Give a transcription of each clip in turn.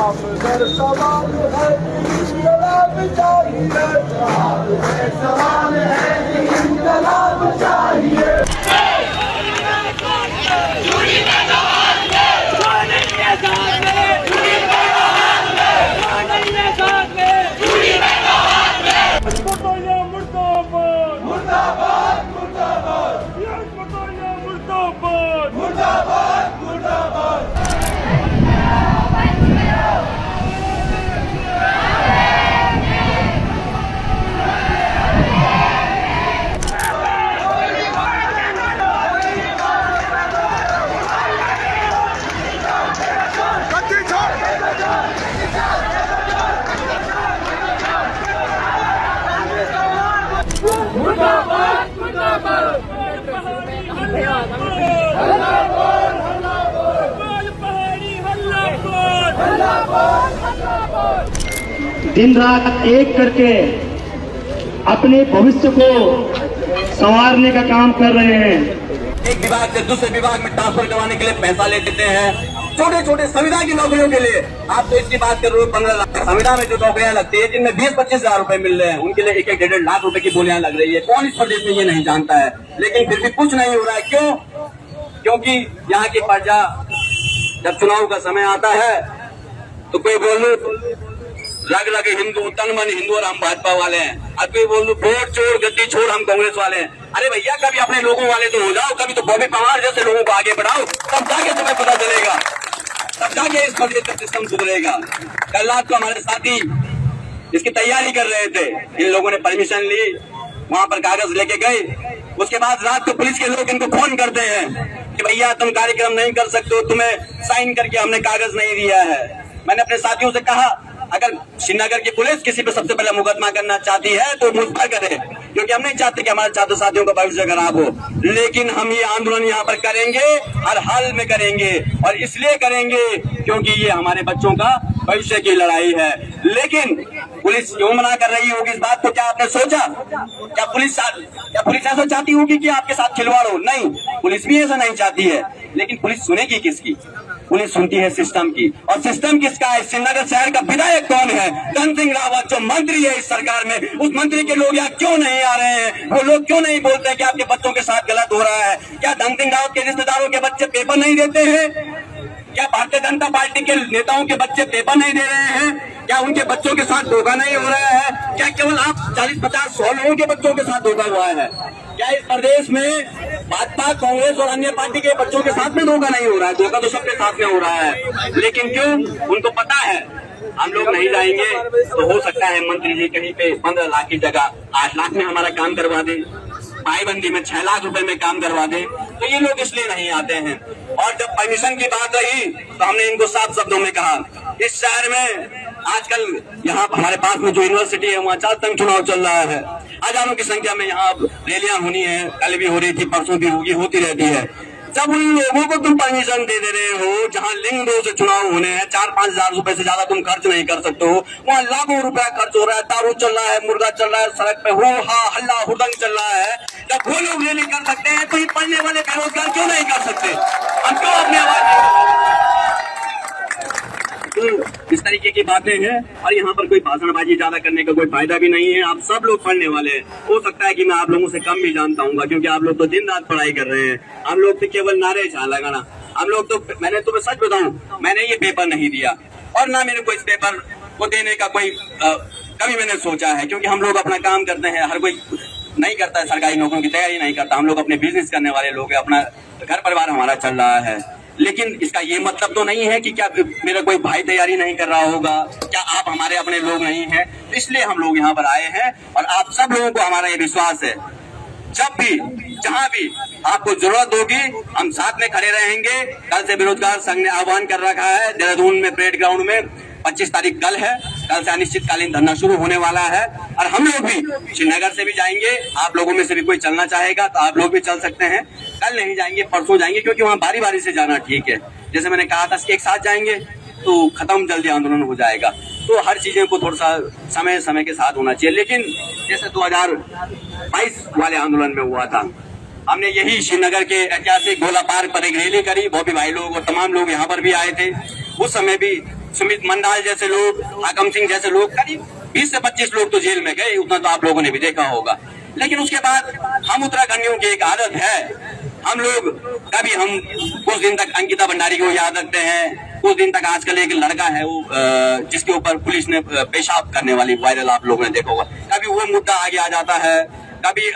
सवाल है इंकलाब चाहिए, सवाल है इंकलाब चाहिए। दिन रात एक करके अपने भविष्य को संवारने का काम कर रहे हैं। एक विभाग से दूसरे विभाग में ट्रांसफर करवाने के लिए पैसा ले लेते हैं। छोटे छोटे संविदा की नौकरियों के लिए आप तो इसकी बात कर रहे हो 15 लाख। संविदा में जो नौकरियां लगती है जिनमें 20-25 हजार रुपए मिल रहे हैं, उनके लिए 1-1 लाख रुपए की बोलियां लग रही है। कौन इस प्रदेश में ये नहीं जानता है, लेकिन फिर भी कुछ नहीं हो रहा है। क्यों? क्योंकि यहाँ की प्रजा जब चुनाव का समय आता है तो कोई बोल रग रग हिंदू, तन मन हिंदू और हम भाजपा वाले हैं। अब कोई बोल वोट चोर गद्दी छोड़ हम कांग्रेस वाले हैं। अरे भैया, कभी अपने लोगों वाले तो हो जाओ, कभी तो बॉबी पवार जैसे लोगों को आगे बढ़ाओ, तब जाके तुम्हें पता चलेगा, तब जाके इस प्रदेश का सिस्टम सुधरेगा। कल रात को हमारे साथी इसकी तैयारी कर रहे थे, इन लोगों ने परमिशन ली, वहां पर कागज लेके गए। उसके बाद रात को पुलिस के लोग इनको फोन करते हैं कि भैया तुम कार्यक्रम नहीं कर सकते हो, तुम्हें साइन करके हमने कागज नहीं दिया है। मैंने अपने साथियों से कहा, अगर श्रीनगर की पुलिस किसी पे सबसे पहले मुकदमा करना चाहती है तो मुझ पर करे, क्योंकि हम नहीं चाहते कि हमारे छात्र साथियों का भविष्य खराब हो। लेकिन हम ये आंदोलन यहाँ पर करेंगे, हर हाल में करेंगे, और इसलिए करेंगे क्योंकि ये हमारे बच्चों का भविष्य की लड़ाई है। लेकिन पुलिस क्यों मना कर रही होगी इस बात को? क्या आपने सोचा? क्या पुलिस ऐसा चाहती होगी कि आपके साथ खिलवाड़ हो? नहीं, पुलिस भी ऐसा नहीं चाहती है। लेकिन पुलिस सुनेगी किसकी? पुलिस सुनती है सिस्टम की। और सिस्टम किसका है? श्रीनगर शहर का विधायक कौन है? धन सिंह रावत, जो मंत्री है इस सरकार में। उस मंत्री के लोग यहाँ क्यों नहीं आ रहे हैं? वो लोग क्यों नहीं बोलते हैं कि आपके बच्चों के साथ गलत हो रहा है? क्या धन सिंह रावत के रिश्तेदारों के बच्चे पेपर नहीं देते हैं? क्या भारतीय जनता पार्टी के नेताओं के बच्चे पेपर नहीं दे रहे हैं? क्या उनके बच्चों के साथ धोखा नहीं हो रहा है? क्या केवल आप 40-50-100 लोगों के बच्चों के साथ धोखा हुआ है? क्या इस प्रदेश में भाजपा, कांग्रेस और अन्य पार्टी के बच्चों के साथ में धोखा नहीं हो रहा है? धोखा तो सबके साथ में हो रहा है। लेकिन क्यों? उनको पता है हम लोग नहीं जाएंगे तो हो सकता है मंत्री जी कहीं पे 15 लाख की जगह 8 लाख में हमारा काम करवा दे, पाईबंदी में 6 लाख रुपए में काम करवा दे। तो ये लोग इसलिए नहीं आते हैं। और जब परमिशन की बात रही तो हमने इनको साफ शब्दों में कहा, इस शहर में आजकल यहाँ हमारे पास में जो यूनिवर्सिटी है वहाँ 4 तंग चुनाव चल रहा है। हजारों की संख्या में यहाँ रैलियां होनी है, कल भी हो रही थी, परसों भी होगी, होती रहती है। जब उन लोगों को तुम परमिशन दे रहे हो जहाँ लिंग 2 से चुनाव होने हैं, 4-5 हजार रुपए से ज्यादा तुम खर्च नहीं कर सकते हो, वहाँ लाखों रुपया खर्च हो रहा है, दारू चल रहा है, मुर्गा चल रहा है, सड़क पे हो हा हल्ला हुदंग चल रहा है। जब वो लोग रैली कर सकते हैं तो ये पढ़ने वाले बेरोजगार क्यों नहीं कर सकते? हम क्यों अपनी आवाज? तो इस तरीके की बातें हैं, और यहाँ पर कोई भाषणबाजी ज्यादा करने का कोई फायदा भी नहीं है। आप सब लोग पढ़ने वाले हैं। हो सकता है कि मैं आप लोगों से कम भी जानता हूँ, क्योंकि आप लोग तो दिन रात पढ़ाई कर रहे हैं। हम लोग तो केवल नारे छा लगाना। हम लोग तो, मैंने तुम्हें सच बताऊं, मैंने ये पेपर नहीं दिया, और ना मेरे को इस पेपर को देने का कोई कभी मैंने सोचा है, क्योंकि हम लोग अपना काम करते हैं। हर कोई नहीं करता है, सरकारी नौकरियों की तैयारी नहीं करता। हम लोग अपने बिजनेस करने वाले लोग हैं, अपना घर परिवार हमारा चल रहा है। लेकिन इसका ये मतलब तो नहीं है कि क्या मेरा कोई भाई तैयारी नहीं कर रहा होगा, क्या आप हमारे अपने लोग नहीं हैं? इसलिए हम लोग यहाँ पर आए हैं, और आप सब लोगों को हमारा ये विश्वास है, जब भी जहाँ भी आपको जरूरत होगी हम साथ में खड़े रहेंगे। कल से बेरोजगार संघ ने आह्वान कर रखा है देहरादून में परेड ग्राउंड में, 25 तारीख कल है, कल से अनिश्चितकालीन धरना शुरू होने वाला है। और हम लोग भी श्रीनगर से भी जाएंगे, आप लोगों में से भी कोई चलना चाहेगा तो आप लोग भी चल सकते हैं। कल नहीं जाएंगे, परसों जाएंगे, क्योंकि वहाँ बारी बारी से जाना ठीक है। जैसे मैंने कहा था, एक साथ जाएंगे तो खत्म जल्दी आंदोलन हो जाएगा। तो हर चीजें को थोड़ा सा समय के साथ होना चाहिए। लेकिन जैसे 2022 वाले आंदोलन में हुआ था, हमने यही श्रीनगर के ऐतिहासिक गोला पार्क पर एक रैली करी, बॉबी भाई लोग और तमाम लोग यहाँ पर भी आए थे। उस समय भी सुमित मंडाल जैसे लोग, आगम सिंह जैसे लोग, करीब 20 से 25 लोग तो जेल में गए, उतना तो आप लोगों ने भी देखा होगा। लेकिन उसके बाद हम उत्तराखंडियों की एक आदत है, हम लोग कभी हम कुछ दिन तक अंकिता भंडारी को याद रखते हैं, कुछ दिन तक आजकल एक लड़का है वो जिसके ऊपर पुलिस ने पेशाब करने वाली वायरल आप लोगों ने देखा होगा, कभी वो मुद्दा आगे आ जाता है, कभी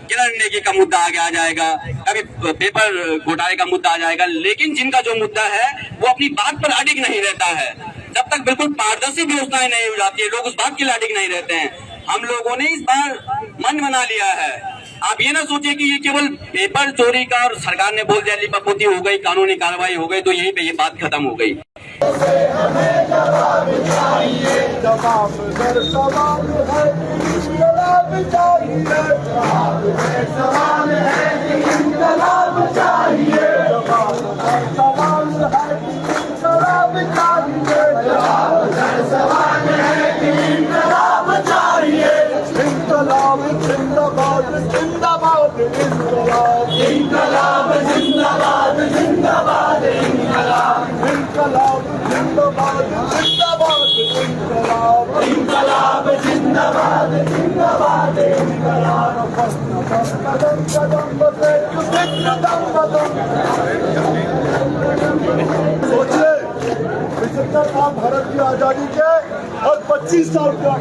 किरण नेगी का मुद्दा आगे आ जाएगा, कभी पेपर घोटाले का मुद्दा आ जाएगा। लेकिन जिनका जो मुद्दा है वो अपनी बात पर अडिग नहीं रहता है, जब तक बिल्कुल पारदर्शी व्यवस्थाएं नहीं हो जाती है लोग उस बात के लिए अडिग नहीं रहते हैं। हम लोगों ने इस बार मन बना लिया है। आप ये ना सोचिए कि ये केवल पेपर चोरी का और सरकार ने बोल दिया लिपापोती हो गई, कानूनी कार्रवाई हो गई तो यहीं पे ये बात खत्म हो गई। जवाब दर सवाल है, इंकलाब चाहिए। जवाब दर सवाल है, इंकलाब चाहिए। जवाब दर सवाल है, इंकलाब चाहिए। जवाब दर सवाल है, इंकलाब चाहिए। इंकलाब जिंदाबाद, जिंदाबाद इंकलाब। इंकलाब जिंदाबाद, जिंदाबाद इंकलाब। इंकलाब जिंदाबाद, जिंदाबाद इंकलाब। इंकलाब जिंदाबाद, जिंदाबाद इंकलाब। कदम कदम बदले, कदम कदम। सोचिए 75 साल भारत की आजादी के और 25 साल के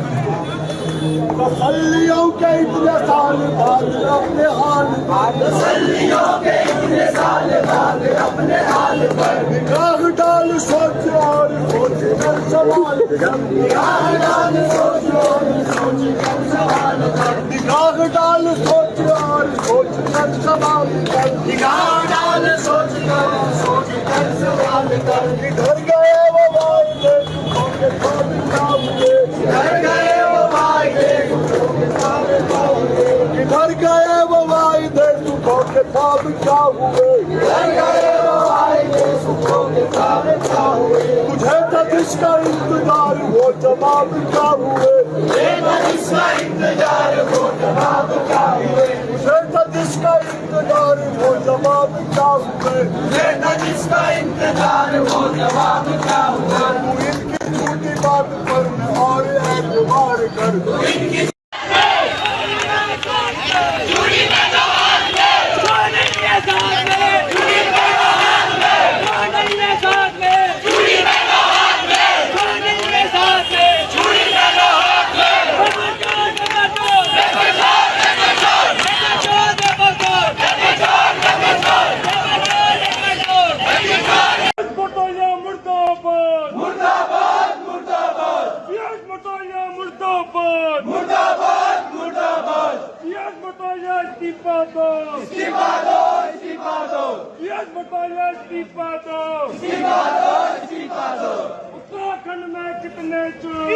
तसल्लियों के इतने साल बाद अपने हाल पर, तसल्लियों के इतने साल बाद अपने हाल पर निगाह डाल सोच और सोच कर सवाल कर। निगाह डाल सोच और सोच कर सवाल कर। निगाह डाल सोच और सोच कर सवाल कर। निगाह डाल सोच कर सोच कर सवाल कर। किधर गए वो वायदे तुमको के ख्वाब क्या हुए? किधर गए वो वायदे तुमको के ख्वाब क्या हुए? किधर गए वो वायदे तुमको के ख्वाब क्या हुए? किधर गए वो वायदे तुमको के ख्वाब क्या हुए? तुझे था जिसका इंतजार वो जवाब क्या हुए? तुझे था जिसका इंतजार वो जवाब क्या हुए? तुझे था जिसका इंतजार वो जवाब क्या हुए? तुझे था जिसका इंतजार वो जवाब क्या हुआ? तू इनकी झूठी बात पर और एतबार कर। तू इनकी उत्तराखंड में कितने चोर?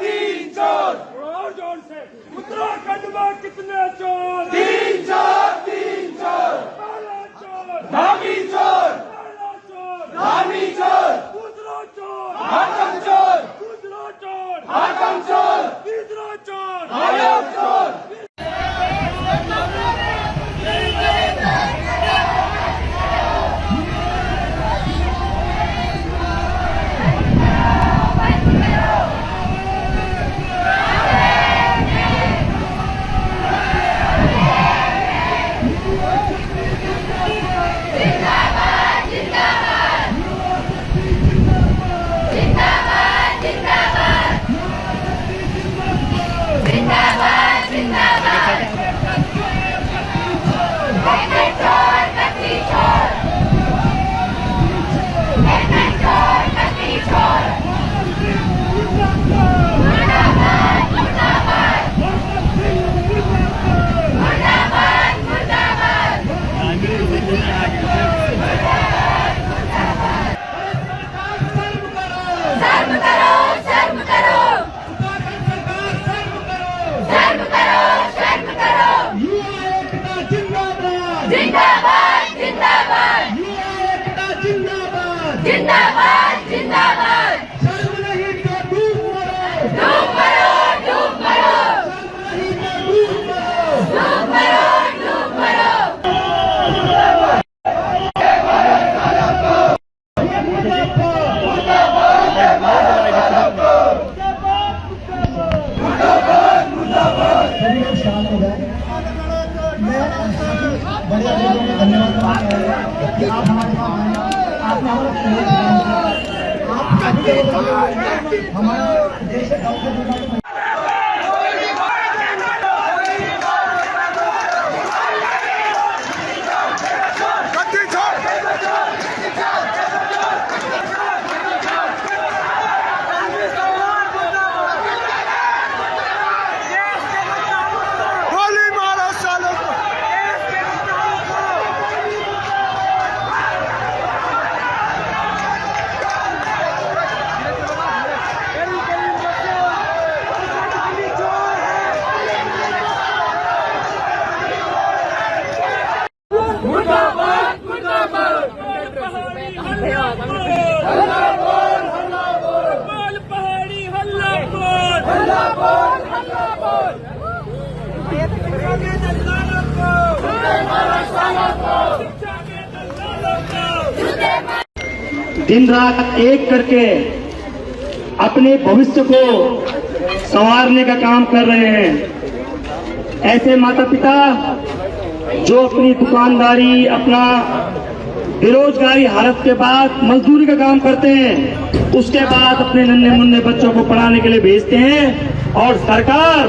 3 चोर। और जोर से उत्तराखंड में कितने चोर? 3 चोर। पहला चोर धामी चोर। पहला चोर धामी चोर। दूसरा चोर हाकम चोर। दूसरा चोर हाकम चोर। तीसरा चोर नायब चोर। जिंदाबाद जिंदाबाद शर्म नहीं तो डूब मरो। डूब मरो डूब मरो डूब मरो। डूब मरो डूब मरो आप हमारे साथ हैं, आपने हमारा सहयोग किया। आप सभी लोग हमारा देश है। गोली मारो सालों को। पहाड़ी हल्ला बोल हल्ला बोल हल्ला बोल दिन रात एक करके अपने भविष्य को संवारने का काम कर रहे हैं। ऐसे माता पिता जो अपनी दुकानदारी, अपना बेरोजगारी हालत के बाद मजदूरी का काम करते हैं, उसके बाद अपने नन्हे मुन्ने बच्चों को पढ़ाने के लिए भेजते हैं, और सरकार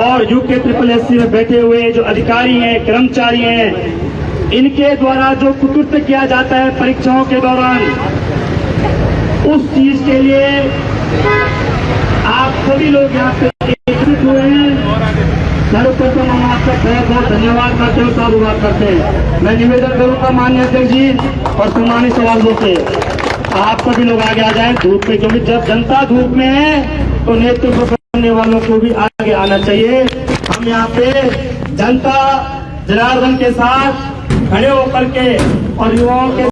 और यूके SSSC में बैठे हुए जो अधिकारी हैं, कर्मचारी हैं, इनके द्वारा जो कुकृत्य किया जाता है परीक्षाओं के दौरान, उस चीज के लिए आप सभी लोग यहाँ पे एकत्रित हुए हैं। सर्वप्रथम हम आपका बहुत बहुत धन्यवाद करते हैं, साधुवाद करते हैं। मैं निवेदन करूंगा माननीय अध्यक्ष जी और सम्मानित सवालों से, आप सभी लोग आगे आ जाएं धूप में, क्योंकि जब जनता धूप में है तो नेतृत्व करने वालों को भी आगे आना चाहिए। हम यहाँ पे जनता जनार्दन के साथ खड़े होकर के और युवाओं के